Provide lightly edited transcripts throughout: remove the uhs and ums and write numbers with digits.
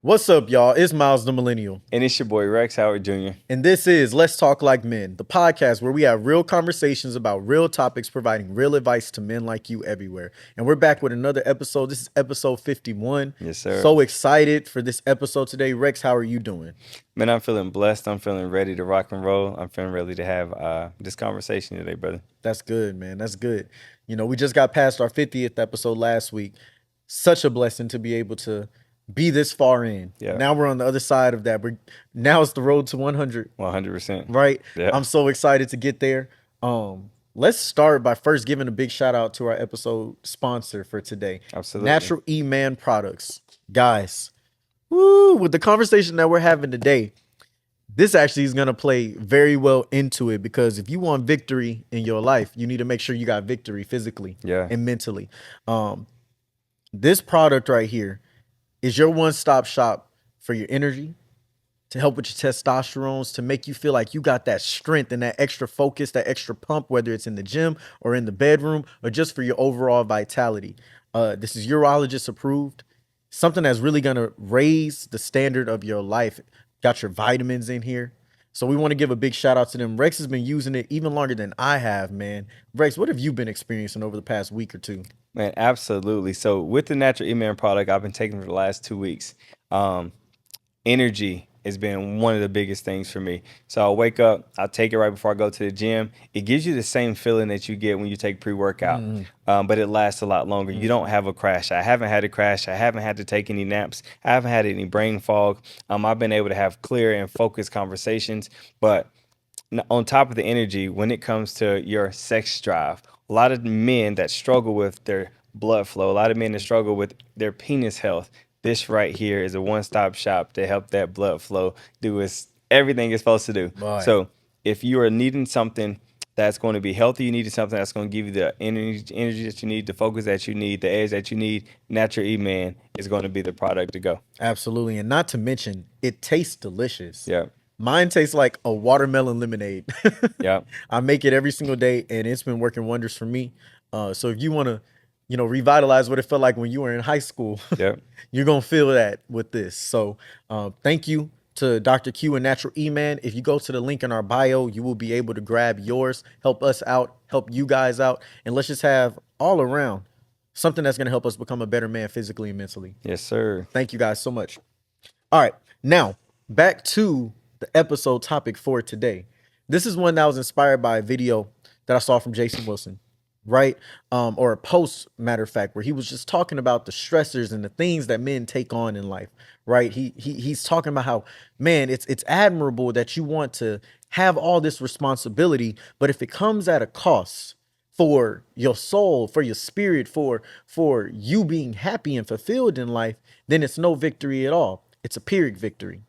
What's up, y'all? It's Miles the Millennial, And it's your boy Rex Howard Jr. and this is Let's Talk Like Men, the podcast where we have real conversations about real topics, providing real advice to men like you everywhere. And we're back with another episode. This is episode 51. Yes, sir. So excited for this episode today. Rex, how are you doing? Man, I'm feeling blessed. I'm feeling ready to rock and roll. I'm feeling ready to have this conversation today, brother. That's good, man. That's good. You know, we just got past our 50th episode last week. Such a blessing to be able to be this far in. Yeah. Now we're on the other side of that. Now it's the road to 100. 100%. Right? Yeah. I'm so excited to get there. Let's start by first giving a big shout out to our episode sponsor for today. Absolutely. Natural E-Man products. Guys, woo, with the conversation that we're having today, this actually is going to play very well into it, because if you want victory in your life, you need to make sure you got victory physically Yeah. and mentally. This product right here is your one-stop shop for your energy, to help with your testosterones, to make you feel like you got that strength and that extra focus, that extra pump, whether it's in the gym or in the bedroom or just for your overall vitality. This is urologist approved, something that's really going to raise the standard of your life. Got your vitamins in here. So we want to give a big shout out to them. Rex has been using it even longer than I have, man. Rex, what have you been experiencing over the past week or two? Man, absolutely. So with the Natural E-Man product, I've been taking for the last 2 weeks. Energy has been one of the biggest things for me. So I'll wake up, I'll take it right before I go to the gym. It gives you the same feeling that you get when you take pre-workout, but it lasts a lot longer. You don't have a crash. I haven't had a crash. I haven't had to take any naps. I haven't had any brain fog. I've been able to have clear and focused conversations. But on top of the energy, when it comes to your sex drive, a lot of men that struggle with their blood flow, a lot of men that struggle with their penis health, this right here is a one-stop shop to help that blood flow do everything it's supposed to do. Right. So if you are needing something that's going to be healthy, you need something that's going to give you the energy that you need, the focus that you need, the edge that you need, Natural E-Man is going to be the product to go. Absolutely. And not to mention, it tastes delicious. Yeah. Mine tastes like a watermelon lemonade. Yeah. I make it every single day, and it's been working wonders for me. So if you want to, revitalize what it felt like when you were in high school, Yeah. you're going to feel that with this. So thank you to Dr. Q and Natural E-Man. If you go to the link in our bio, you will be able to grab yours, help us out, help you guys out, and let's just have all around something that's going to help us become a better man physically and mentally. Yes, sir. Thank you guys so much. All right, now back to the episode topic for today. This is one that was inspired by a video that I saw from Jason Wilson, right? Or a post, matter of fact, where he was just talking about the stressors and the things that men take on in life, right? He's talking about how, man, it's admirable that you want to have all this responsibility, but if it comes at a cost for your soul, for your spirit, for you being happy and fulfilled in life, then it's no victory at all. It's a Pyrrhic victory.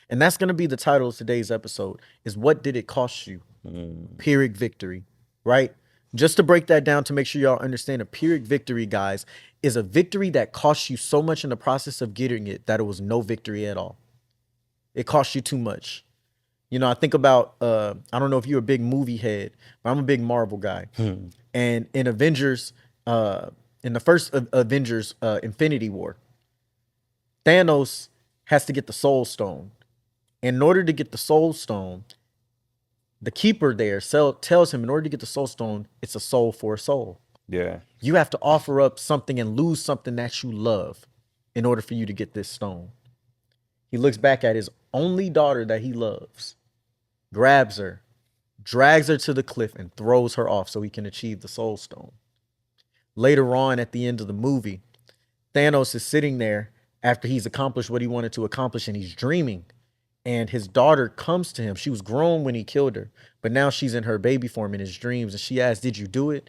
And that's going to be the title of today's episode, is what did it cost you? Pyrrhic victory, right? Just to break that down, to make sure y'all understand, a Pyrrhic victory, guys, is a victory that costs you so much in the process of getting it that it was no victory at all. It cost you too much. I think about, I don't know if you're a big movie head, but I'm a big Marvel guy. And in Avengers, in the first Avengers, Infinity War, Thanos has to get the Soul Stone. In order to get the Soul Stone, the keeper there tells him, in order to get the Soul Stone, it's a soul for a soul. Yeah. You have to offer up something and lose something that you love in order for you to get this stone. He looks back at his only daughter that he loves, grabs her, drags her to the cliff, and throws her off so he can achieve the Soul Stone. Later on, at the end of the movie, Thanos is sitting there after he's accomplished what he wanted to accomplish, and he's dreaming. And his daughter comes to him. She was grown when he killed her, but now she's in her baby form in his dreams. And she asked, "Did you do it?"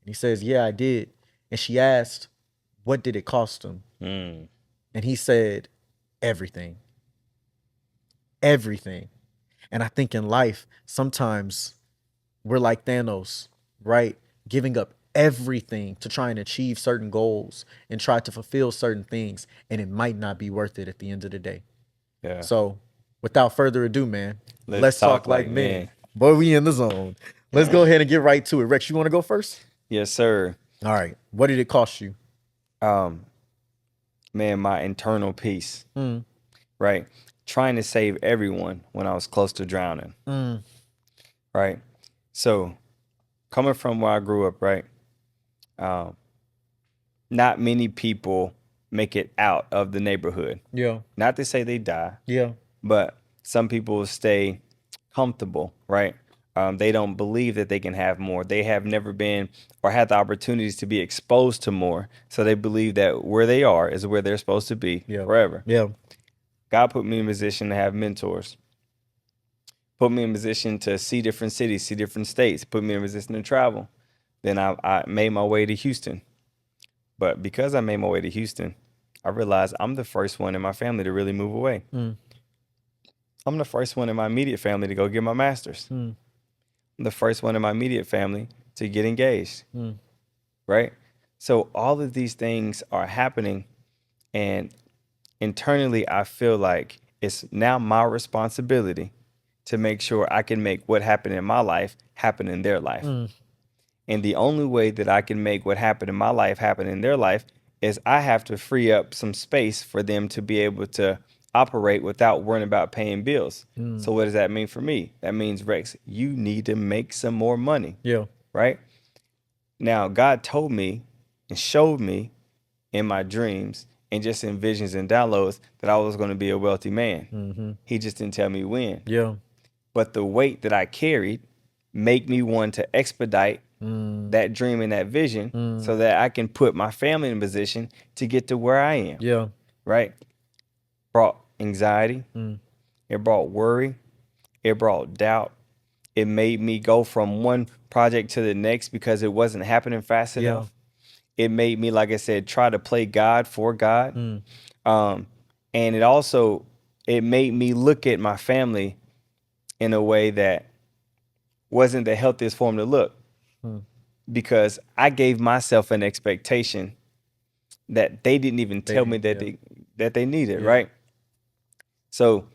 And he says, "Yeah, I did." And she asked, "What did it cost him?" And he said, "Everything. Everything." And I think in life, sometimes we're like Thanos, right? Giving up everything to try and achieve certain goals and try to fulfill certain things. And it might not be worth it at the end of the day. Yeah. So without further ado, man, let's talk talk like like men. men. Boy, we in the zone. Let's go ahead and get right to it. Rex, you want to go first? Yes, sir. All right. What did it cost you? Man, my internal peace. right? Trying to save everyone when I was close to drowning, Mm, right? So coming from where I grew up, right? Um, Not many people make it out of the neighborhood. yeah. Not to say they die, Yeah. but some people stay comfortable, right? They don't believe that they can have more. They have never been or had the opportunities to be exposed to more. So they believe that where they are is where they're supposed to be Yeah. forever. Yeah. God put me in a position to have mentors, put me in a position to see different cities, see different states, put me in a position to travel. Then I made my way to Houston. But because I made my way to Houston, I realized I'm the first one in my family to really move away. Mm, I'm the first one in my immediate family to go get my master's. mm, I'm the first one in my immediate family to get engaged, mm. right? So all of these things are happening, and internally, I feel like it's now my responsibility to make sure I can make what happened in my life happen in their life. Mm, And the only way that I can make what happened in my life happen in their life is I have to free up some space for them to be able to operate without worrying about paying bills. mm. So what does that mean for me? That means, Rex, you need to make some more money, Yeah. right? Now, God told me and showed me in my dreams and just in visions and downloads that I was going to be a wealthy man. Mm-hmm. He just didn't tell me when. Yeah. But the weight that I carried made me want to expedite Mm, that dream and that vision mm. so that I can put my family in a position to get to where I am, Yeah. right? Brought anxiety, Mm. it brought worry, it brought doubt. It made me go from one project to the next because it wasn't happening fast Yeah. enough. It made me, like I said, try to play God for God. Mm. Um, and it made me look at my family in a way that wasn't the healthiest form to look Mm. because I gave myself an expectation that they didn't even They tell me didn't. Yeah. that they needed, Yeah. right? So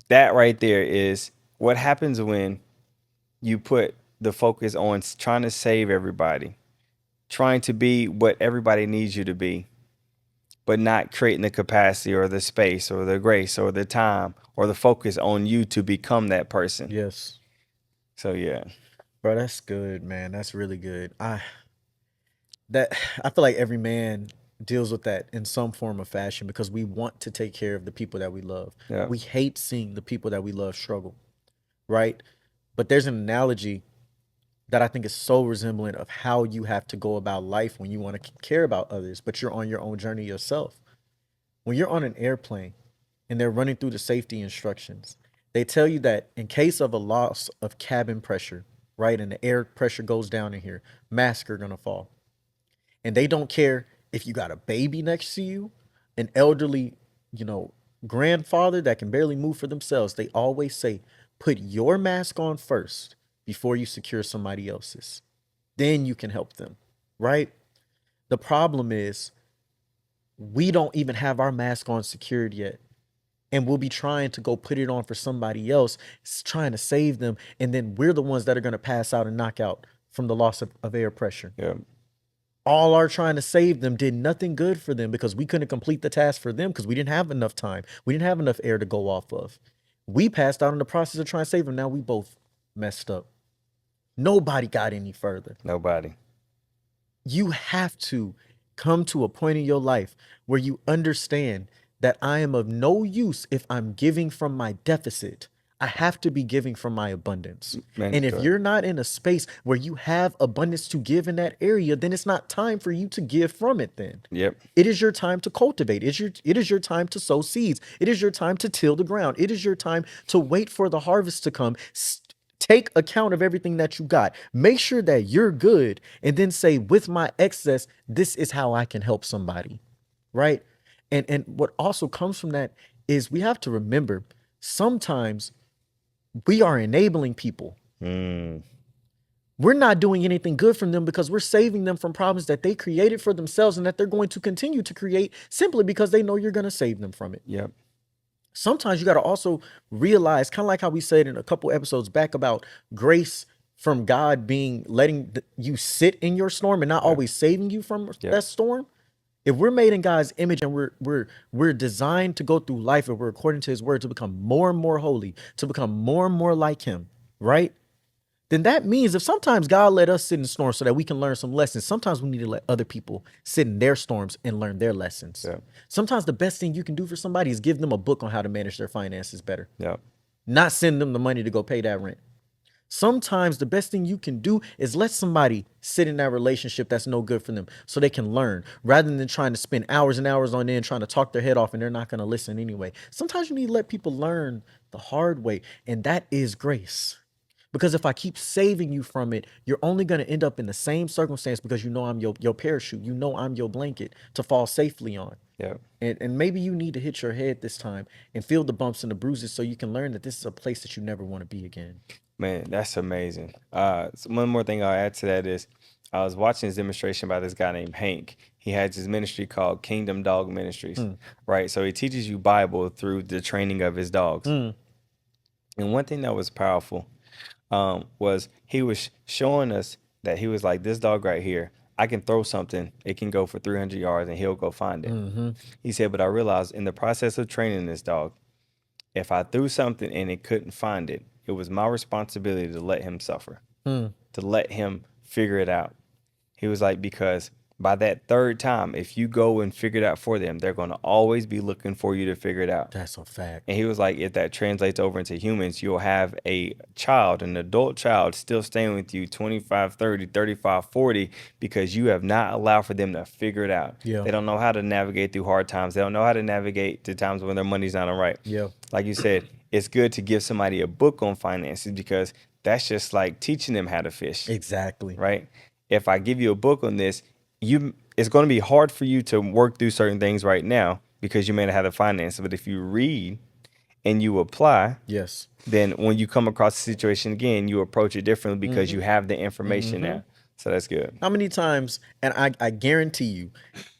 that right there is what happens when you put the focus on trying to save everybody, trying to be what everybody needs you to be, but not creating the capacity or the space or the grace or the time or the focus on you to become that person. Yes. So yeah. Bro, that's good, man. That's really good. That I feel like every man deals with that in some form of fashion because we want to take care of the people that we love. Yeah. We hate seeing the people that we love struggle, right? But there's an analogy that I think is so resemblant of how you have to go about life when you want to care about others, but you're on your own journey yourself. When you're on an airplane and they're running through the safety instructions, they tell you that in case of a loss of cabin pressure, right, and the air pressure goes down in here, masks are gonna fall. And they don't care if you got a baby next to you, an elderly, you know, grandfather that can barely move for themselves. They always say, put your mask on first before you secure somebody else's. Then you can help them, right? The problem is we don't even have our mask on secured yet. And we'll be trying to go put it on for somebody else, trying to save them. And then we're the ones that are going to pass out and knock out from the loss of air pressure. Yeah. All our trying to save them did nothing good for them because we couldn't complete the task for them because we didn't have enough time. We didn't have enough air to go off of. We passed out in the process of trying to save them. Now we both messed up. Nobody got any further. Nobody. You have to come to a point in your life where you understand that I am of no use if I'm giving from my deficit. I have to be giving from my abundance. And if Mandatory. you're not in a space where you have abundance to give in that area, then it's not time for you to give from it then. Yep. It is your time to cultivate. It is your time to sow seeds. It is your time to till the ground. It is your time to wait for the harvest to come. Take account of everything that you got. Make sure that you're good and then say with my excess, this is how I can help somebody. Right? And what also comes from that is we have to remember sometimes we are enabling people. Mm. We're not doing anything good from them because we're saving them from problems that they created for themselves and that they're going to continue to create simply because they know you're going to save them from it. Yep. Sometimes you got to also realize, kind of like how we said in a couple episodes back about grace from God being letting you sit in your storm and not Yeah. always saving you from Yep. that storm. If we're made in God's image and we're designed to go through life and we're according to his word to become more and more holy, to become more and more like him, right? Then that means if sometimes God let us sit in storms so that we can learn some lessons, sometimes we need to let other people sit in their storms and learn their lessons. Yeah. Sometimes the best thing you can do for somebody is give them a book on how to manage their finances better, Yeah. not send them the money to go pay that rent. Sometimes the best thing you can do is let somebody sit in that relationship that's no good for them so they can learn rather than trying to spend hours and hours on end trying to talk their head off and they're not going to listen anyway. Sometimes you need to let people learn the hard way, and that is grace. Because if I keep saving you from it, you're only going to end up in the same circumstance because you know I'm your parachute. You know I'm your blanket to fall safely on. Yeah. And maybe you need to hit your head this time and feel the bumps and the bruises so you can learn that this is a place that you never want to be again. Man, that's amazing. So one more thing I'll add to that is I was watching this demonstration by this guy named Hank. He has his ministry called Kingdom Dog Ministries, Mm, right? So he teaches you Bible through the training of his dogs. mm, And one thing that was powerful was he was showing us that he was like, this dog right here, I can throw something, it can go for 300 yards and he'll go find it. mm-hmm. He said, but I realized in the process of training this dog, if I threw something and it couldn't find it, it was my responsibility to let him suffer, Mm, to let him figure it out. He was like, because by that third time, if you go and figure it out for them, they're going to always be looking for you to figure it out. that's a fact. And he was like, if that translates over into humans, you'll have a child, an adult child, still staying with you 25, 30, 35, 40, because you have not allowed for them to figure it out. Yeah. They don't know how to navigate through hard times. They don't know how to navigate the times when their money's not all right. Yeah. Like you said, it's good to give somebody a book on finances because that's just like teaching them how to fish, Exactly. right? If I give you a book on this, it's going to be hard for you to work through certain things right now because you may not have the finances. But if you read and you apply, Yes. then when you come across a situation again, you approach it differently because you have the information now. So that's good. How many times, and I guarantee you,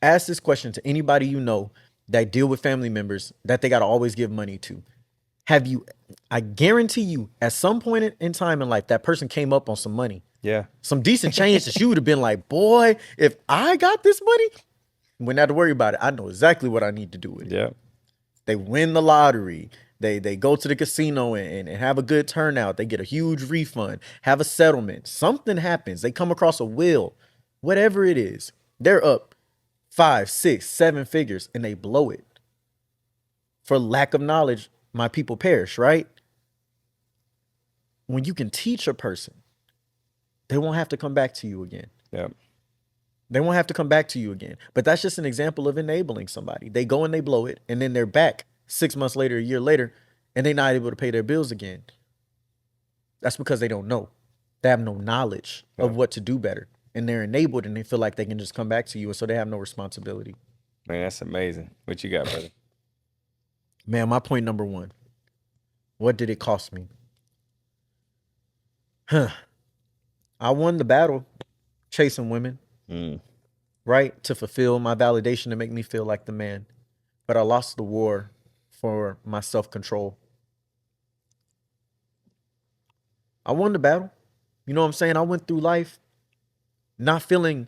ask this question to anybody you know that deal with family members that they got to always give money to. Have you, I guarantee you, at some point in time in life, that person came up on some money, Yeah. some decent change that you would have been like, boy, if I got this money, wouldn't have to worry about it. I know exactly what I need to do with it. Yeah. They win the lottery. They go to the casino and have a good turnout. They get a huge refund, have a settlement. Something happens. They come across a will, whatever it is. They're up 5, 6, 7 figures and they blow it. For lack of knowledge, my people perish, right? When you can teach a person, they won't have to come back to you again. Yeah. They won't have to come back to you again. But that's just an example of enabling somebody. They go and they blow it, and then they're back 6 months later, a year later, and they're not able to pay their bills again. That's because they don't know. They have no knowledge of what to do better. And they're enabled and they feel like they can just come back to you. And so they have no responsibility. Man, that's amazing. What you got, brother? Man, my point number one. What did it cost me? I won the battle chasing women, Mm. right? To fulfill my validation to make me feel like the man. But I lost the war for my self-control. I won the battle. You know what I'm saying? I went through life not feeling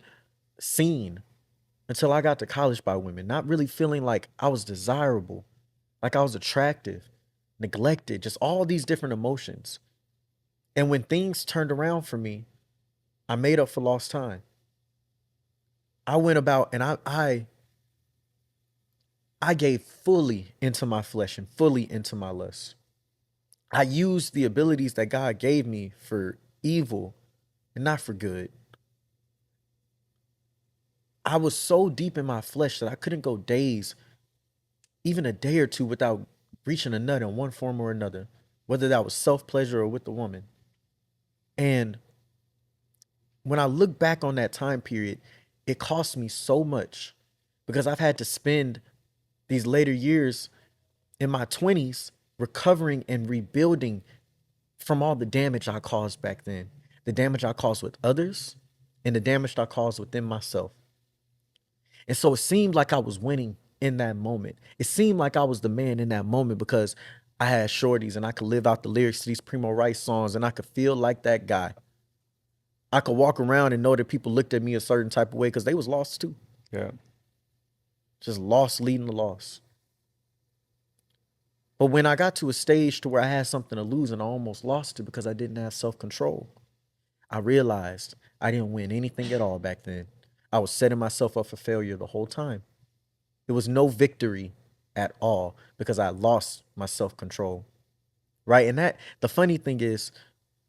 seen until I got to college by women, not really feeling like I was desirable, like I was attractive, neglected, just all these different emotions. And when things turned around for me, I made up for lost time. I went about and I gave fully into my flesh and fully into my lust. I used the abilities that God gave me for evil and not for good. I was so deep in my flesh that I couldn't go days, even a day or two, without reaching a nut in one form or another, whether that was self pleasure or with the woman. And when I look back on that time period, it cost me so much because I've had to spend these later years in my 20s recovering and rebuilding from all the damage I caused back then, the damage I caused with others and the damage I caused within myself. And so it seemed like I was winning in that moment. It seemed like I was the man in that moment because I had shorties and I could live out the lyrics to these Primo Rice songs and I could feel like that guy. I could walk around and know that people looked at me a certain type of way because they was lost too. Yeah. Just loss leading to loss. But when I got to a stage to where I had something to lose and I almost lost it because I didn't have self-control, I realized I didn't win anything at all back then. I was setting myself up for failure the whole time. It was no victory at all because I lost my self-control. Right? And that the funny thing is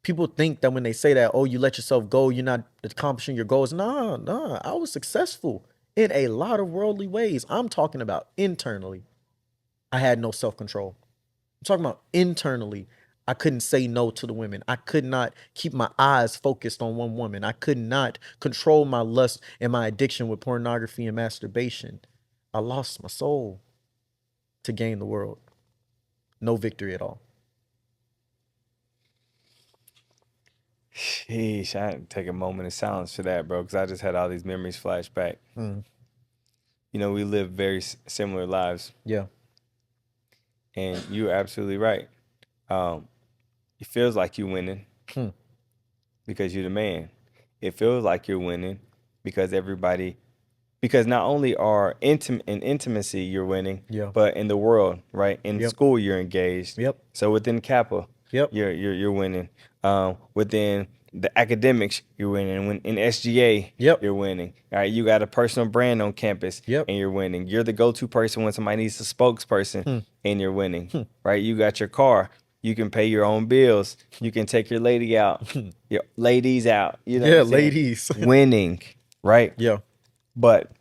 people think that when they say that, oh, you let yourself go, you're not accomplishing your goals. Nah, nah. I was successful in a lot of worldly ways. I'm talking about internally. I had no self-control. I'm talking about internally. I couldn't say no to the women. I could not keep my eyes focused on one woman. I could not control my lust and my addiction with pornography and masturbation. I lost my soul to gain the world. No victory at all. Sheesh, I had to take a moment of silence for that, bro, because I just had all these memories flash back. Mm, You know, we live very similar lives, yeah. and you're absolutely right. Um, it feels like you're winning Hmm. because you're the man. It feels like you're winning because everybody, because not only are in intimacy you're winning, Yeah. but in the world, right? In Yep. school you're engaged. Yep. So within Kappa, Yep. you're winning. Within the academics, you're winning. When in SGA, Yep. you're winning. All right, you got a personal brand on campus, Yep. and you're winning. You're the go-to person when somebody needs a spokesperson, Hmm. and you're winning. Hmm. Right? You got your car. You can pay your own bills. You can take your lady out, your ladies out. You know what Yeah, I'm saying? ladies. Winning, right? Yeah. But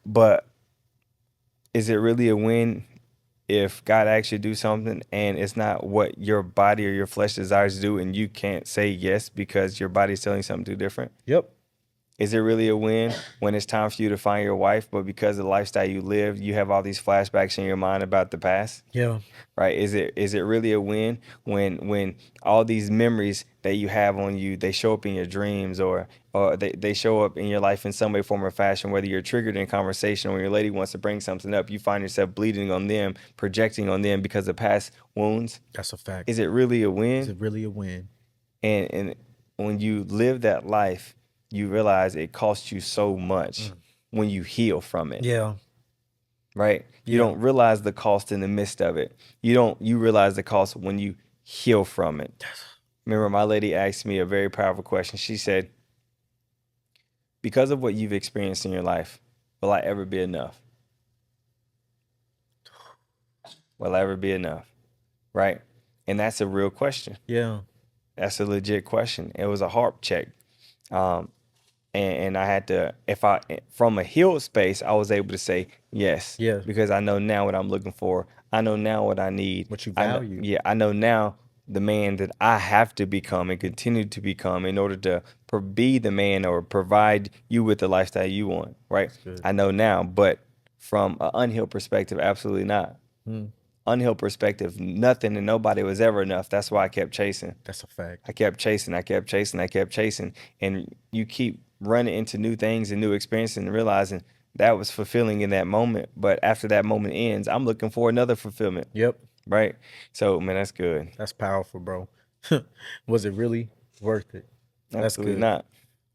is it really a win if God asks you to do something and it's not what your body or your flesh desires to do and you can't say yes because your body's telling you something too different? Yep. Is it really a win when it's time for you to find your wife, but because of the lifestyle you live, you have all these flashbacks in your mind about the past? Yeah. Right? Is it really a win when all these memories that you have on you, they show up in your dreams, or they show up in your life in some way, form, or fashion, whether you're triggered in conversation or when your lady wants to bring something up, you find yourself bleeding on them, projecting on them because of past wounds. That's a fact. Is it really a Is win? it really a win? And when you live that life, you realize it costs you so much Mm. when you heal from it, Yeah. right? You Yeah. don't realize the cost in the midst of it. You realize the cost when you heal from it. Remember, my lady asked me a very powerful question. She said, because of what you've experienced in your life, will I ever be enough? Will I ever be enough? Right? And that's a real question. Yeah. That's a legit question. It was a heart check. Um, and I had to, if I, from a healed space, I was able to say yes, Yeah. because I know now what I'm looking for. I know now what I need. What you I know, value. yeah, I know now the man that I have to become and continue to become in order to be the man or provide you with the lifestyle you want, right? That's good. I know now, but from an unhealed perspective, absolutely not. Mm. Unhealed perspective, nothing and nobody was ever enough. That's why I kept chasing. That's a fact. I kept chasing, I kept chasing, I kept chasing. And you keep running into new things and new experiences and realizing that was fulfilling in that moment. But after that moment ends, I'm looking for another fulfillment, Yep. right? So, man, that's good. That's powerful, bro. Was it really worth it? That's Absolutely good. not.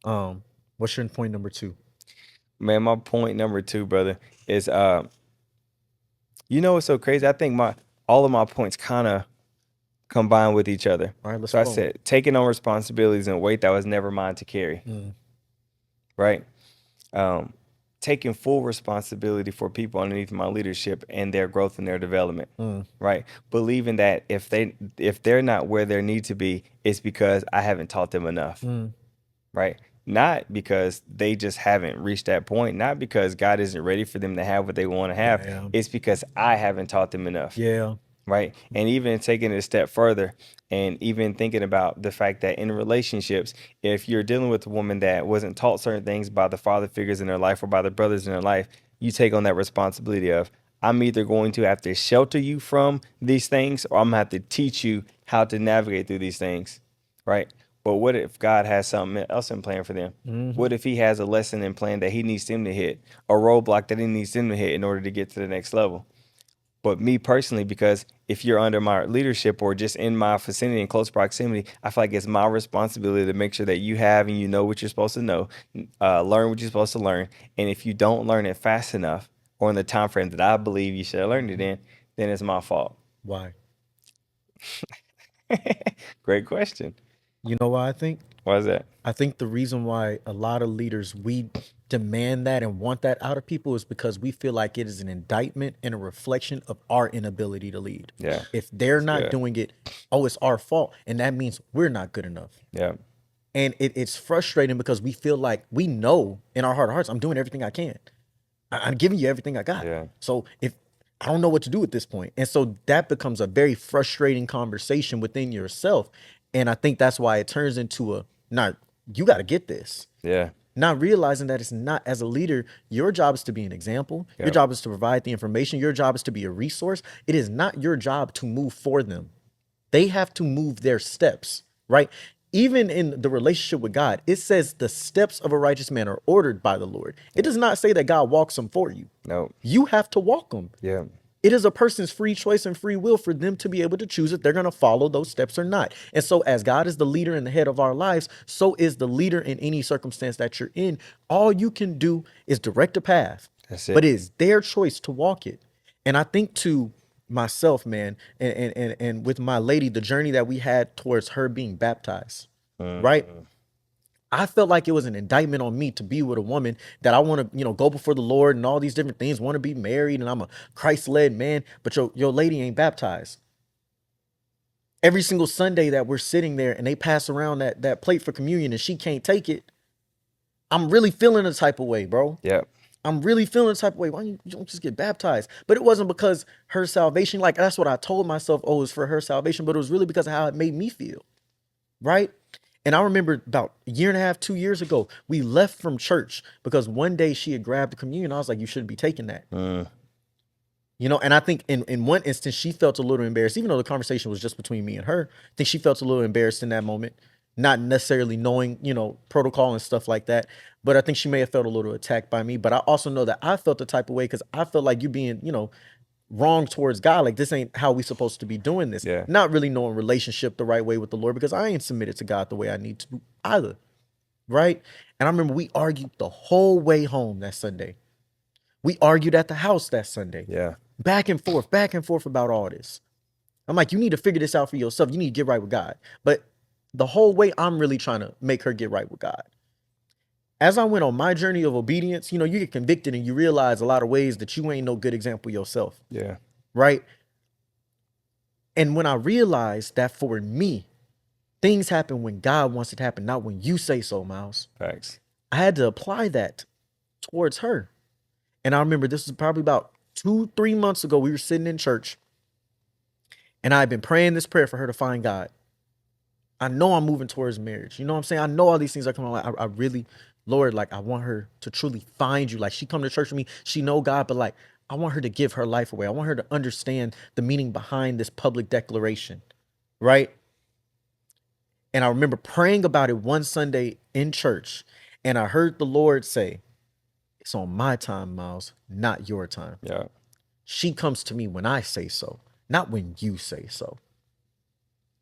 Um, what's your point number two? Man, my point number two, brother, is you know what's so crazy? I think my all of my points kind of combine with each other. All right, let's So I flow. said, taking on responsibilities and weight that was never mine to carry, Mm. right? um, Taking full responsibility for people underneath my leadership and their growth and their development, Mm. right? Believing that if they're not where they need to be, it's because I haven't taught them enough, Mm. right? Not because they just haven't reached that point, not because God isn't ready for them to have what they want to have. Yeah. It's because I haven't taught them enough, Yeah. right? And even taking it a step further and even thinking about the fact that in relationships, if you're dealing with a woman that wasn't taught certain things by the father figures in their life or by the brothers in their life, you take on that responsibility of, I'm either going to have to shelter you from these things or I'm gonna have to teach you how to navigate through these things, right? But what if God has something else in plan for them? Mm-hmm. What if he has a lesson in plan that he needs them to hit, a roadblock that he needs them to hit in order to get to the next level? But me personally, because if you're under my leadership or just in my vicinity in close proximity, I feel like it's my responsibility to make sure that you have and you know what you're supposed to know, learn what you're supposed to learn. And if you don't learn it fast enough, or in the time frame that I believe you should have learned it in, then it's my fault. Why? Great question. You know why I think? Why is that? I think the reason why a lot of leaders we demand that and want that out of people is because we feel like it is an indictment and a reflection of our inability to lead. Yeah, If they're that's not good. doing it, oh, it's our fault. And that means we're not good enough. Yeah, And it's frustrating because we feel like we know in our heart of hearts, I'm doing everything I can. I'm giving you everything I got. yeah, So if I don't know what to do at this point, and so that becomes a very frustrating conversation within yourself, and I think that's why it turns into a not. You got to get this. yeah, Not realizing that it's not as a leader, your job is to be an example. Your yeah. job is to provide the information. Your job is to be a resource. It is not your job to move for them. They have to move their steps, right? Even in the relationship with God, it says the steps of a righteous man are ordered by the Lord. It does not say that God walks them for you. No. You have to walk them. Yeah, It is a person's free choice and free will for them to be able to choose if they're going to follow those steps or not. And so, as God is the leader and the head of our lives, so is the leader in any circumstance that you're in. All you can do is direct a path, that's but it. it is their choice to walk it. And I think to myself, man, and with my lady, the journey that we had towards her being baptized, right? Mm, I felt like it was an indictment on me to be with a woman that I want to, go before the Lord and all these different things, want to be married, and I'm a Christ-led man, but your lady ain't baptized. Every single Sunday that we're sitting there and they pass around that plate for communion and she can't take it, I'm really feeling a type of way, bro. yeah, I'm really feeling a type of way. Why don't you just get baptized? But it wasn't because her salvation, like that's what I told myself, oh, it's for her salvation, but it was really because of how it made me feel, right? And I remember about a year and a half, 2 years ago, we left from church because one day she had grabbed the communion. I was like, you shouldn't be taking that. mm, And I think in one instance, she felt a little embarrassed, even though the conversation was just between me and her. I think she felt a little embarrassed in that moment, not necessarily knowing, protocol and stuff like that. But I think she may have felt a little attacked by me. But I also know that I felt the type of way because I felt like you being, wrong towards God. Like this ain't how we supposed to be doing this. yeah, Not really knowing relationship the right way with the Lord because I ain't submitted to God the way I need to either. Right. And I remember we argued the whole way home that Sunday. We argued at the house that Sunday. yeah. Back and forth about all this. I'm like, you need to figure this out for yourself. You need to get right with God. But the whole way, I'm really trying to make her get right with God. As I went on my journey of obedience, you get convicted and you realize a lot of ways that you ain't no good example yourself. Yeah. Right. And when I realized that for me, things happen when God wants it to happen, not when you say so, Miles. Facts. I had to apply that towards her. And I remember this was probably about 2-3 months ago. We were sitting in church and I had been praying this prayer for her to find God. I know I'm moving towards marriage. You know what I'm saying? I know all these things are coming. Like, I really, Lord, like I want her to truly find you. Like she come to church with me. She know God, but like I want her to give her life away. I want her to understand the meaning behind this public declaration. Right. And I remember praying about it one Sunday in church. And I heard the Lord say, it's on my time, Miles, not your time. Yeah. She comes to me when I say so, not when you say so.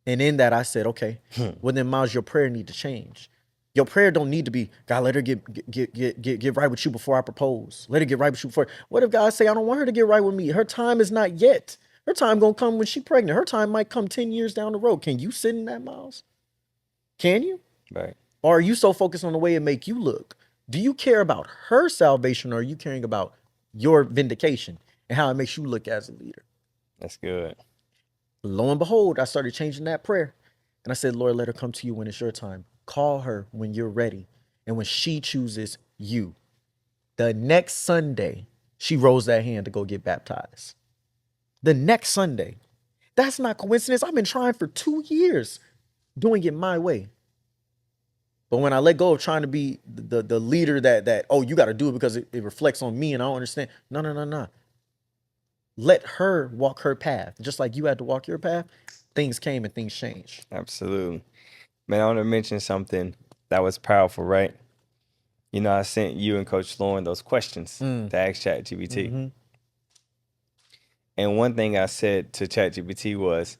And in that, I said, okay, well then, Miles, your prayer need to change. Your prayer don't need to be, God, let her get right with you before I propose. Let her get right with you before. What if God say, I don't want her to get right with me? Her time is not yet. Her time gonna come when she's pregnant. Her time might come 10 years down the road. Can you sit in that, Miles? Can you? Right. Or are you so focused on the way it make you look? Do you care about her salvation or are you caring about your vindication and how it makes you look as a leader? That's good. Lo and behold, I started changing that prayer. And I said, Lord, let her come to you when it's your time. Call her when you're ready. And when she chooses you. The next Sunday, she rose that hand to go get baptized. The next Sunday. That's not coincidence. I've been trying for 2 years doing it my way. But when I let go of trying to be the leader that oh, you got to do it because it reflects on me and I don't understand. No. Let her walk her path. Just like you had to walk your path, things came and things changed. Absolutely. Man, I want to mention something that was powerful, right? I sent you and Coach Lauren those questions to ask ChatGPT. Mm-hmm. And one thing I said to ChatGPT was,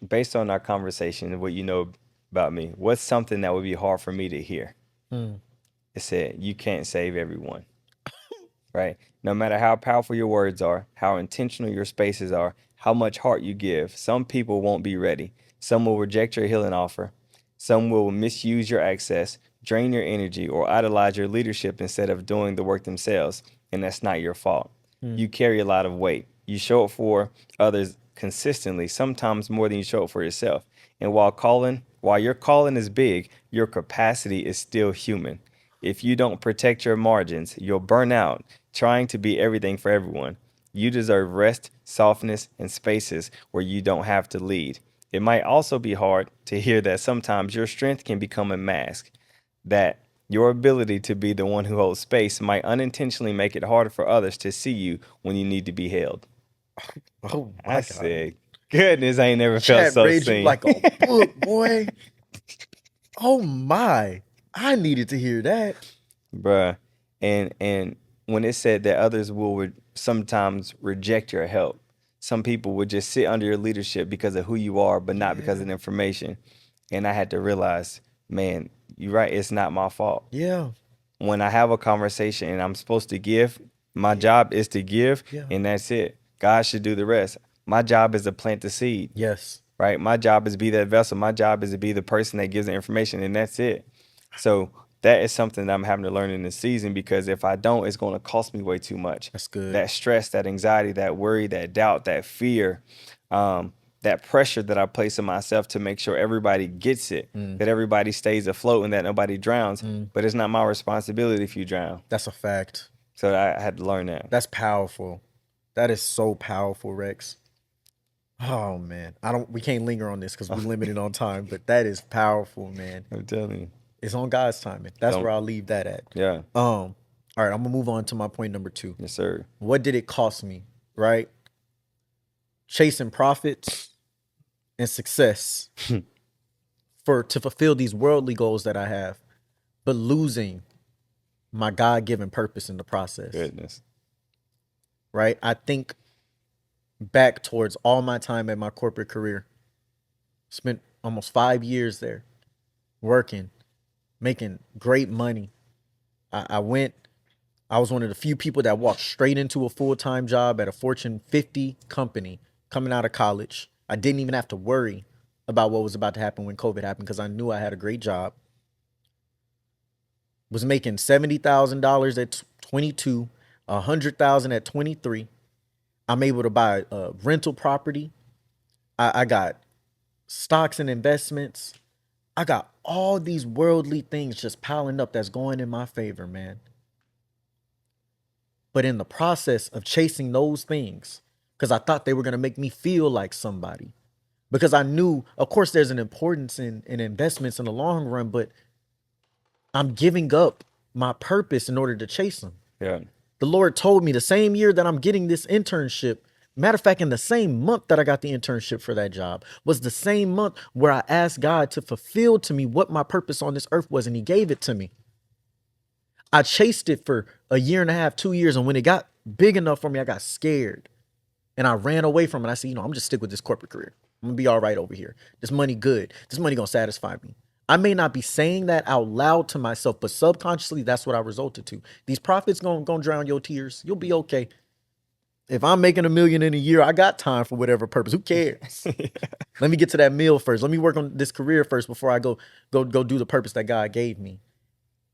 based on our conversation and what you know about me, what's something that would be hard for me to hear? It said, you can't save everyone, right? No matter how powerful your words are, how intentional your spaces are, how much heart you give, some people won't be ready. Some will reject your healing offer. Some will misuse your access, drain your energy, or idolize your leadership instead of doing the work themselves. And that's not your fault. Mm. You carry a lot of weight. You show up for others consistently, sometimes more than you show up for yourself. And while your calling is big, your capacity is still human. If you don't protect your margins, you'll burn out trying to be everything for everyone. You deserve rest, softness, and spaces where you don't have to lead. It might also be hard to hear that sometimes your strength can become a mask, that your ability to be the one who holds space might unintentionally make it harder for others to see you when you need to be held. Oh I my God. said, goodness, I ain't never felt Chat so read you seen. like a book, boy. Oh my. I needed to hear that. Bruh. And when it said that others will sometimes reject your help, some people would just sit under your leadership because of who you are, but not because Yeah. of the information. And I had to realize, man, you're right, it's not my fault. Yeah. When I have a conversation and I'm supposed to give, my Yeah. job is to give, Yeah. and that's it. God should do the rest. My job is to plant the seed, Yes. right? My job is to be that vessel. My job is to be the person that gives the information, and that's it. So that is something that I'm having to learn in this season, because if I don't, it's going to cost me way too much. That's good. That stress, that anxiety, that worry, that doubt, that fear, that pressure that I place on myself to make sure everybody gets it, Mm. that everybody stays afloat and that nobody drowns. Mm. But it's not my responsibility if you drown. That's a fact. So I had to learn that. That's powerful. That is so powerful, Rex. Oh man. We can't linger on this because we're limited on time, but that is powerful, man. I'm telling you. It's on God's timing. That's where Don't, I'll leave that at. yeah. All right, I'm gonna move on to my point number 2. Yes, sir. What did it cost me? Right? Chasing profits and success to fulfill these worldly goals that I have, but losing my God-given purpose in the process. Goodness. Right? I think back towards all my time at my corporate career. Spent almost 5 years there working, making great money. I was one of the few people that walked straight into a full-time job at a Fortune 50 company coming out of college. I didn't even have to worry about what was about to happen when COVID happened because I knew I had a great job. Was making $70,000 at 22, 100,000 at 23. I'm able to buy a rental property. I got stocks and investments. I got all these worldly things just piling up that's going in my favor, man. But in the process of chasing those things, because I thought they were going to make me feel like somebody, because I knew, of course, there's an importance in investments in the long run, but I'm giving up my purpose in order to chase them. Yeah. The Lord told me the same year that I'm getting this internship. Matter of fact, in the same month that I got the internship for that job was the same month where I asked God to fulfill to me what my purpose on this earth was, and he gave it to me. I chased it for a year and a half, 2 years, and when it got big enough for me, I got scared and I ran away from it. I said, I'm just stick with this corporate career. I'm gonna be all right over here. This money good. This money gonna satisfy me. I may not be saying that out loud to myself, but subconsciously, that's what I resulted to. These profits gonna drown your tears. You'll be okay. If I'm making $1 million in a year, I got time for whatever purpose. Who cares? Let me get to that meal first. Let me work on this career first before I go do the purpose that God gave me.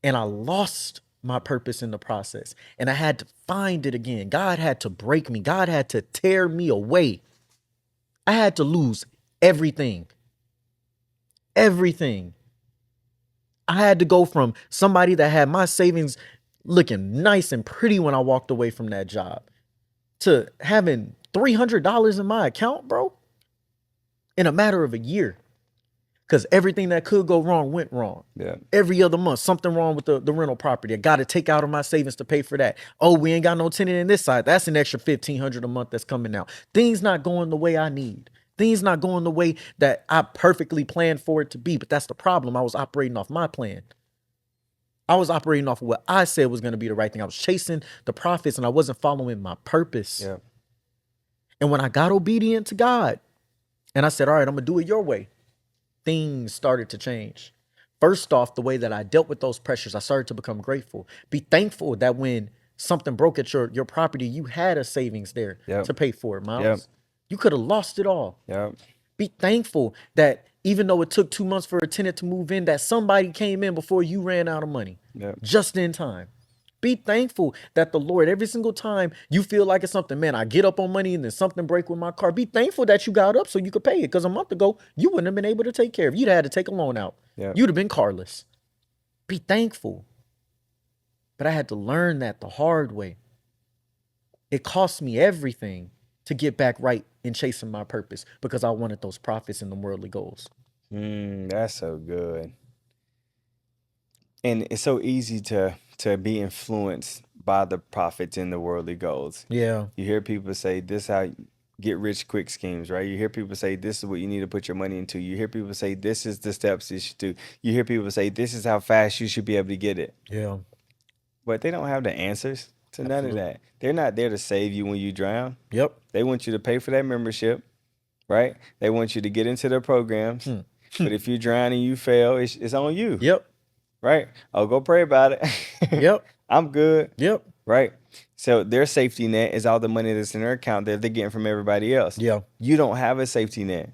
And I lost my purpose in the process. And I had to find it again. God had to break me. God had to tear me away. I had to lose everything. Everything. I had to go from somebody that had my savings looking nice and pretty when I walked away from that job to having $300 in my account, bro, in a matter of a year. Because everything that could go wrong went wrong. Yeah. Every other month, something wrong with the rental property. I got to take out of my savings to pay for that. Oh, we ain't got no tenant in this side. That's an extra $1,500 a month that's coming out. Things not going the way I need. Things not going the way that I perfectly planned for it to be. But that's the problem. I was operating off my plan. I was operating off of what I said was going to be the right thing. I was chasing the profits and I wasn't following my purpose. Yeah. And when I got obedient to God and I said, all right, I'm going to do it your way, things started to change. First off, the way that I dealt with those pressures, I started to become grateful. Be thankful that when something broke at your property, you had a savings there Yep. to pay for it, Yep. Miles. You could have lost it all. Yep. Be thankful that even though it took 2 months for a tenant to move in, that somebody came in before you ran out of money, Yep. just in time. Be thankful that the Lord, every single time you feel like it's something, man, I get up on money and then something break with my car. Be thankful that you got up so you could pay it. Because a month ago, you wouldn't have been able to take care of it. You'd had to take a loan out. Yep. You'd have been carless. Be thankful. But I had to learn that the hard way. It cost me everything to get back right in chasing my purpose because I wanted those profits and the worldly goals. That's so good. And it's so easy to be influenced by the profits and the worldly goals. Yeah. You hear people say this how get rich quick schemes, right? You hear people say this is what you need to put your money into. You hear people say this is the steps you should do. You hear people say this is how fast you should be able to get it. Yeah. But they don't have the answers to none of Absolutely. that. They're not there to save you when you drown. Yep. They want you to pay for that membership, right? They want you to get into their programs. But if you drown and you fail, it's on you, Yep. right? Oh, go pray about it. Yep. I'm good, Yep. right? So their safety net is all the money that's in their account that they're getting from everybody else. Yeah. You don't have a safety net.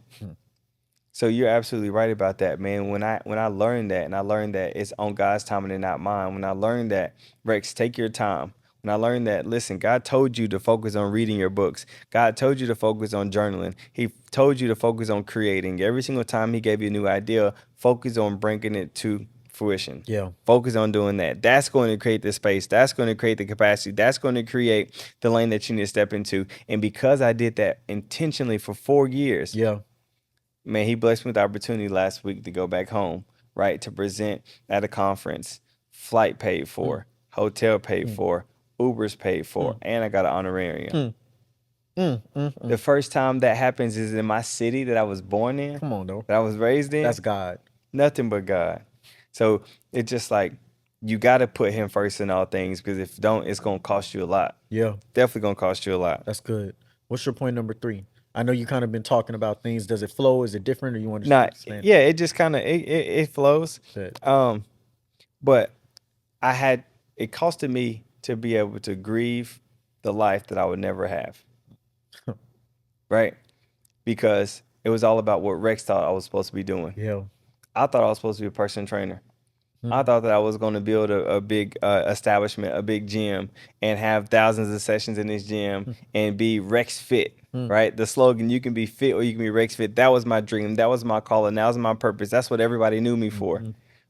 So you're absolutely right about that, man. When I learned that, and I learned that it's on God's timing and not mine. When I learned that, Rex, take your time. When I learned that, listen, God told you to focus on reading your books. God told you to focus on journaling. He told you to focus on creating. Every single time he gave you a new idea, focus on bringing it to fruition. Yeah. Focus on doing that. That's going to create the space. That's going to create the capacity. That's going to create the lane that you need to step into. And because I did that intentionally for 4 years, Yeah. man, he blessed me with the opportunity last week to go back home, right? To present at a conference, flight paid for, hotel paid for, Ubers paid for, and I got an honorarium. The first time that happens is in my city that I was born in, Come on, though. that I was raised in. That's God. Nothing but God. So it's just like you got to put him first in all things, because if you don't, it's going to cost you a lot. Yeah. Definitely going to cost you a lot. That's good. What's your point number 3? I know you kind of been talking about things. Does it flow? Is it different, or you want to Nah, expand? yeah, it just kind of it flows. Good. But it costed me to be able to grieve the life that I would never have. Right? Because it was all about what Rex thought I was supposed to be doing. Yeah. I thought I was supposed to be a personal trainer. I thought that I was going to build a big establishment, a big gym, and have thousands of sessions in this gym and be Rex Fit, right? The slogan, you can be fit or you can be Rex Fit. That was my dream. That was my calling. That was my purpose. That's what everybody knew me for,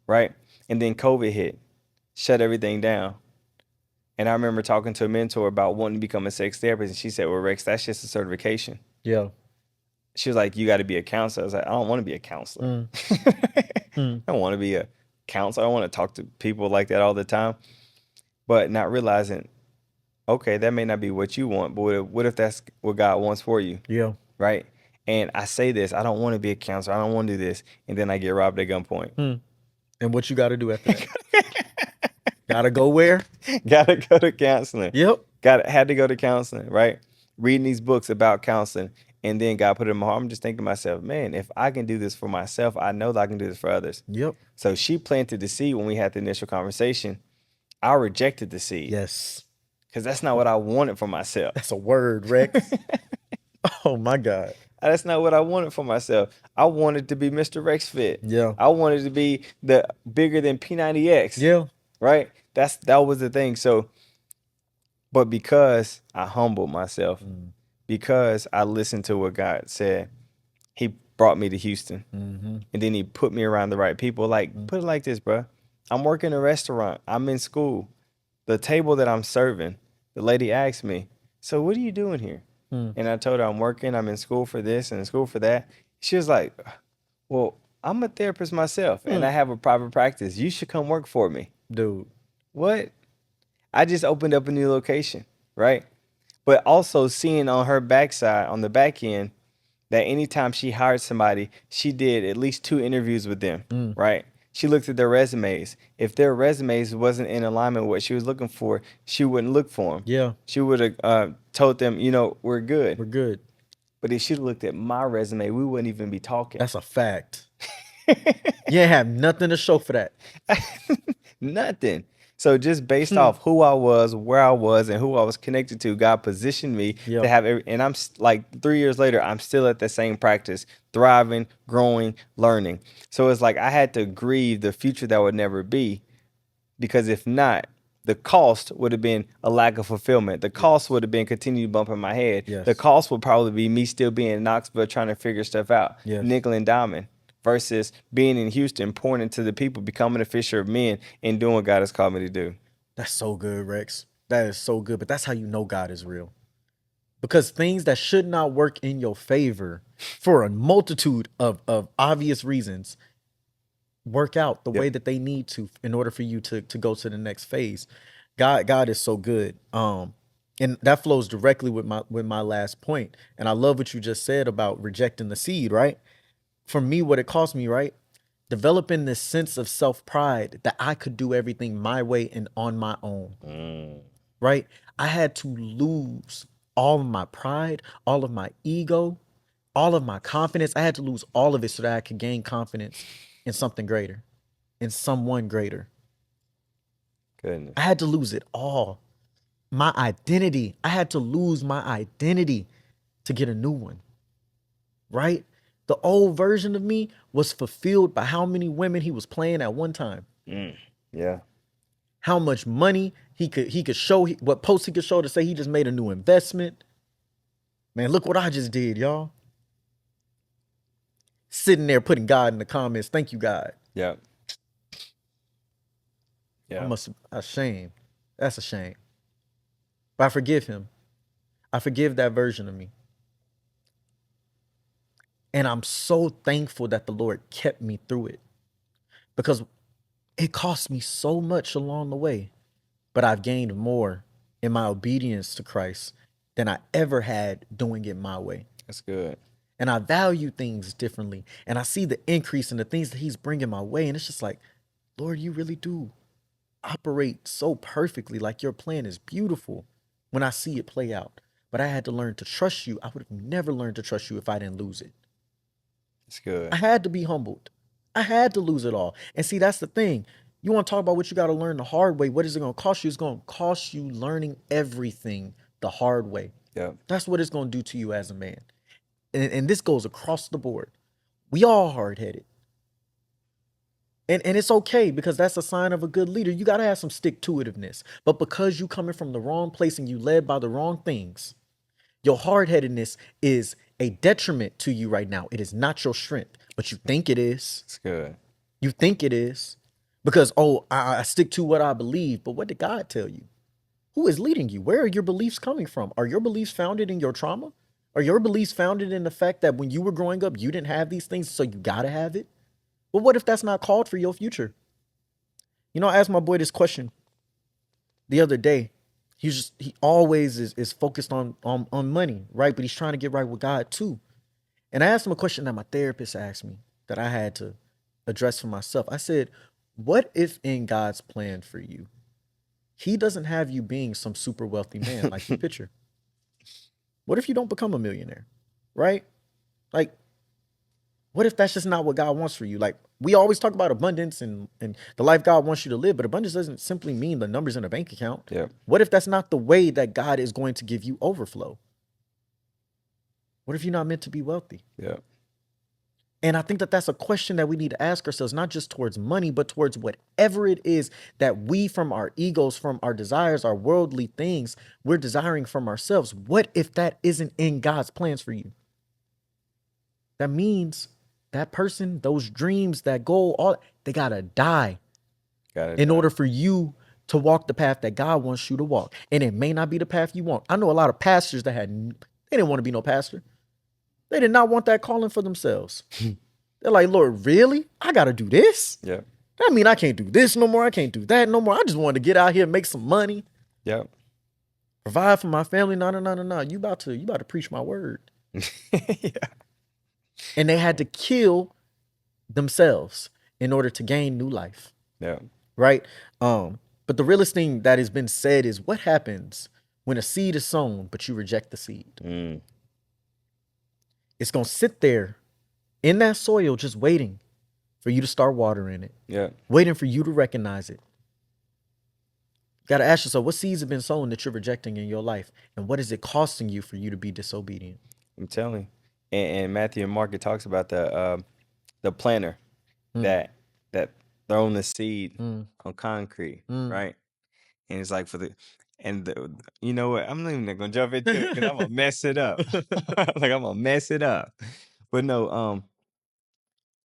right? And then COVID hit, shut everything down. And I remember talking to a mentor about wanting to become a sex therapist. And she said, well, Rex, that's just a certification. Yeah. She was like, you got to be a counselor. I was like, I don't want to be a counselor. I don't want to be a counselor. I don't want to talk to people like that all the time. But not realizing, okay, that may not be what you want, but what if that's what God wants for you? Yeah. Right? And I say this, I don't want to be a counselor. I don't want to do this. And then I get robbed at gunpoint. And what you got to do after that? Gotta go where? Gotta go to counseling. Yep. Had to go to counseling, right? Reading these books about counseling. And then God put it in my heart. I'm just thinking to myself, man, if I can do this for myself, I know that I can do this for others. Yep. So she planted the seed when we had the initial conversation. I rejected the seed. Yes. Because that's not what I wanted for myself. That's a word, Rex. Oh my God. That's not what I wanted for myself. I wanted to be Mr. Rex Fit. Yeah. I wanted to be the bigger than P90X. Yeah. Right? That was the thing. So, but because I humbled myself, because I listened to what God said, he brought me to Houston. And then he put me around the right people. Like, put it like this, bro. I'm working a restaurant. I'm in school. The table that I'm serving, the lady asked me, so what are you doing here? And I told her I'm working. I'm in school for this and in school for that. She was like, well, I'm a therapist myself and I have a private practice. You should come work for me. Dude. What? I just opened up a new location, right? But also seeing on her backside, on the back end, that anytime she hired somebody, she did at least 2 interviews with them, right? She looked at their resumes. If their resumes wasn't in alignment with what she was looking for, she wouldn't look for them. Yeah. She would have told them, we're good. We're good. But if she looked at my resume, we wouldn't even be talking. That's a fact. You ain't have nothing to show for that. Nothing. So just based off who I was, where I was, and who I was connected to, God positioned me to Yep. have and like 3 years later, I'm still at the same practice, thriving, growing, learning. So it's like I had to grieve the future that would never be, because if not, the cost would have been a lack of fulfillment. The cost Yes. would have been continued bumping my head. The Yes. cost would probably be me still being in Knoxville trying to figure stuff out, Yes. nickel and diamond, versus being in Houston, pouring into the people, becoming a fisher of men, and doing what God has called me to do. That's so good, Rex. That is so good. But that's how you know God is real. Because things that should not work in your favor for a multitude of obvious reasons work out the way Yep. that they need to in order for you to go to the next phase. God is so good. And that flows directly with my last point. And I love what you just said about rejecting the seed, right? For me, what it cost me, right? Developing this sense of self-pride that I could do everything my way and on my own, Mm. right? I had to lose all of my pride, all of my ego, all of my confidence. I had to lose all of it so that I could gain confidence in something greater, in someone greater. I Goodness. had to lose it all. My identity. I had to lose my identity to get a new one, right? The old version of me was fulfilled by how many women he was playing at one time, Mm. Yeah. how much money he could show, what posts he could show to say he just made a new investment. Man, look what I just did, y'all. Sitting there putting God in the comments. Thank you, God. Yeah. I Yeah. must a shame. That's a shame. But I forgive him. I forgive that version of me. And I'm so thankful that the Lord kept me through it because it cost me so much along the way. But I've gained more in my obedience to Christ than I ever had doing it my way. That's good. And I value things differently. And I see the increase in the things that He's bringing my way. And it's just like, Lord, you really do operate so perfectly. Like your plan is beautiful when I see it play out. But I had to learn to trust you. I would have never learned to trust you if I didn't lose it. That's I good. had to be humbled. I had to lose it all. And see, that's the thing. You want to talk about what you got to learn the hard way. What is it going to cost you? It's going to cost you learning everything the hard way. Yeah. That's what it's going to do to you as a man. And this goes across the board. We all hard headed. And it's okay because that's a sign of a good leader. You got to have some stick to itiveness. But because you coming from the wrong place and you led by the wrong things, your hard headedness is a detriment to you right now. It is not your strength, but you think it is. That's good. You think it is because, oh, I stick to what I believe. But what did God tell you? Who is leading you? Where are your beliefs coming from? Are your beliefs founded in your trauma? Are your beliefs founded in the fact that when you were growing up, you didn't have these things, so you got to have it? But what if that's not called for your future? You know, I asked my boy this question the other day. He always is focused on money, right? But he's trying to get right with God too. And I asked him a question that my therapist asked me that I had to address for myself. I said, what if in God's plan for you, He doesn't have you being some super wealthy man like you picture? What if you don't become a millionaire, right? Like, what if that's just not what God wants for you? Like, we always talk about abundance and the life God wants you to live, but abundance doesn't simply mean the numbers in a bank account. Yeah. What if that's not the way that God is going to give you overflow? What if you're not meant to be wealthy? Yeah. And I think that that's a question that we need to ask ourselves, not just towards money, but towards whatever it is that we, from our egos, from our desires, our worldly things, we're desiring from ourselves. What if that isn't in God's plans for you? That means that person, those dreams, that goal, all they gotta die Got it in done. order for you to walk the path that God wants you to walk. And it may not be the path you want. I know a lot of pastors that they didn't want to be no pastor. They did not want that calling for themselves. They're like, Lord, really? I got to do this? Yeah. That mean I can't do this no more. I can't do that no more. I just wanted to get out here and make some money, Yeah. provide for my family. No, no, no, no, no. You about to preach my word. Yeah. And they had to kill themselves in order to gain new life, Yeah. right? But the realest thing that has been said is what happens when a seed is sown, but you reject the seed? Mm. It's gonna sit there in that soil, just waiting for you to start watering it, Yeah. waiting for you to recognize it. Got to ask yourself, what seeds have been sown that you're rejecting in your life, and what is it costing you for you to be disobedient? I'm telling you. And Matthew and Mark, it talks about the planter Mm, that that throwing the seed mm, on concrete, mm. right? And it's like for the and the you know what? I'm not even gonna jump into it because I'm gonna mess it up. Like I'm gonna mess it up. But no,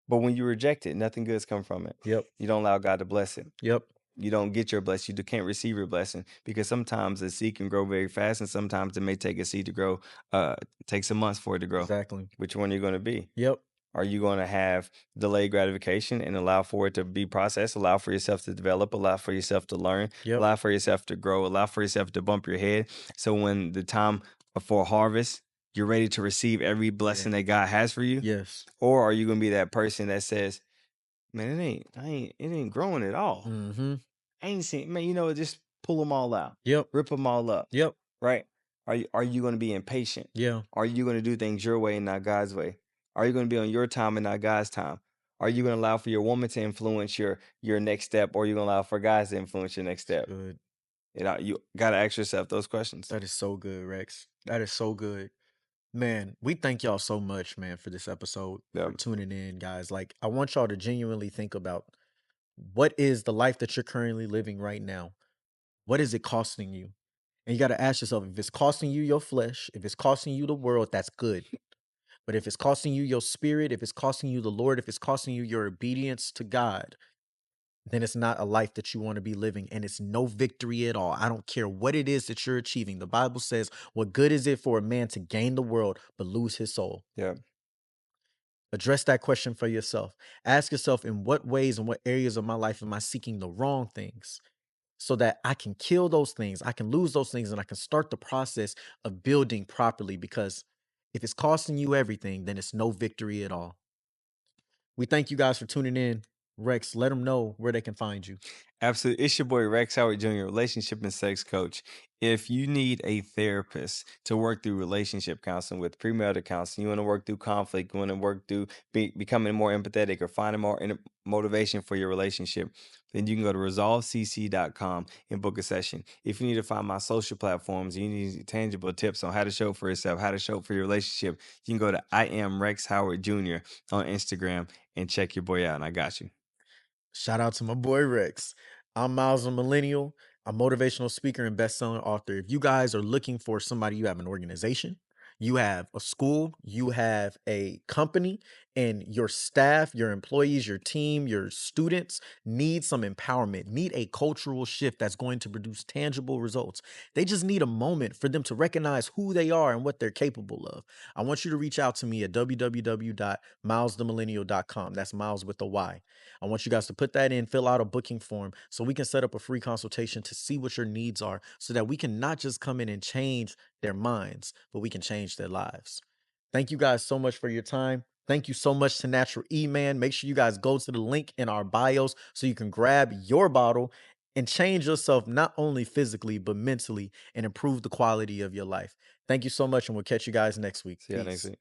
but when you reject it, nothing good's come from it. Yep. You don't allow God to bless it. Yep. You don't get your blessing. Can't receive your blessing because sometimes a seed can grow very fast, and sometimes it may take a seed to grow. Take some months for it to grow. Exactly. Which one are you going to be? Yep. Are you going to have delayed gratification and allow for it to be processed, allow for yourself to develop, allow for yourself to learn, Yep. allow for yourself to grow, allow for yourself to bump your head? So when the time for harvest, you're ready to receive every Yeah. blessing that God has for you? Yes. Or are you going to be that person that says, man, it ain't growing at all. Mm-hmm. I ain't seen, man, just pull them all out, Yep. rip them all up, Yep. right? Are you going to be impatient? Yeah. Are you going to do things your way and not God's way? Are you going to be on your time and not God's time? Are you going to allow for your woman to influence your next step, or are you going to allow for guys to influence your next It's step? good. You got to ask yourself those questions. That is so good, Rex. That is so good. Man, we thank y'all so much, man, for this episode, Yeah, for tuning in, guys. Like, I want y'all to genuinely think about what is the life that you're currently living right now? What is it costing you? And you got to ask yourself, if it's costing you your flesh, if it's costing you the world, that's good. But if it's costing you your spirit, if it's costing you the Lord, if it's costing you your obedience to God, then it's not a life that you want to be living, and it's no victory at all. I don't care what it is that you're achieving. The Bible says, what good is it for a man to gain the world but lose his soul? yeah. Address that question for yourself. Ask yourself, in what ways and what areas of my life am I seeking the wrong things, so that I can kill those things, I can lose those things, and I can start the process of building properly. Because if it's costing you everything, then it's no victory at all. We thank you guys for tuning in. Rex, let them know where they can find you. Absolutely. It's your boy Rex Howard Jr., relationship and sex coach. If you need a therapist to work through relationship counseling with premarital counseling, you want to work through conflict, you want to work through becoming more empathetic or finding more motivation for your relationship, then you can go to resolvecc.com and book a session. If you need to find my social platforms, you need tangible tips on how to show up for yourself, how to show up for your relationship, you can go to I am Rex Howard Jr. on Instagram and check your boy out, and I got you. Shout out to my boy Rex. I'm Miles, a millennial. I'm a motivational speaker and best-selling author. If you guys are looking for somebody, you have an organization, you have a school, you have a company, and your staff, your employees, your team, your students need some empowerment, need a cultural shift that's going to produce tangible results. They just need a moment for them to recognize who they are and what they're capable of. I want you to reach out to me at www.milesthemillennial.com. That's Miles with a Y. I want you guys to put that in, fill out a booking form so we can set up a free consultation to see what your needs are, so that we can not just come in and change their minds, but we can change their lives. Thank you guys so much for your time. Thank you so much to Natural E Man. Make sure you guys go to the link in our bios so you can grab your bottle and change yourself, not only physically, but mentally, and improve the quality of your life. Thank you so much, and we'll catch you guys next week. See you next Peace. week.